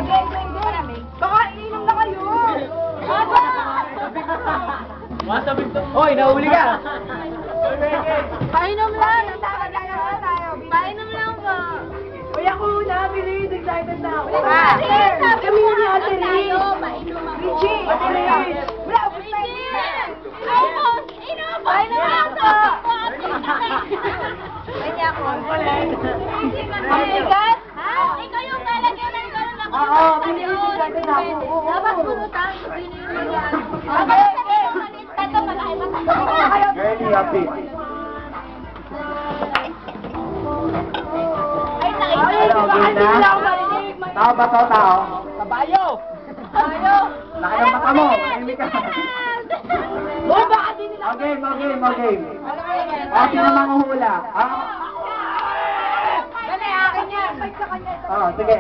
Baka iinom na kayo. Masabit to. Hoy, nahuli ka. Painom lang. Painom lang ba? Uy, ako na, bilis. Excited na ako. Kami yun ni Ate Riz. Richie. Ate Riz. Wala, painom lang to. Kanya ako. Ang bigat? Ikaw yung lalagyan ng gano'n ako. Oo, bilis. Excited na ako. Dapat punutan. Girlie, happy. Hello, game na? Tao ba to, tao? Kabayo! Kabayo! Laki ng mata mo, mahimik ka. Uy, baka di nila... Okay, sino manguhula? Dali, akin yan. Sige.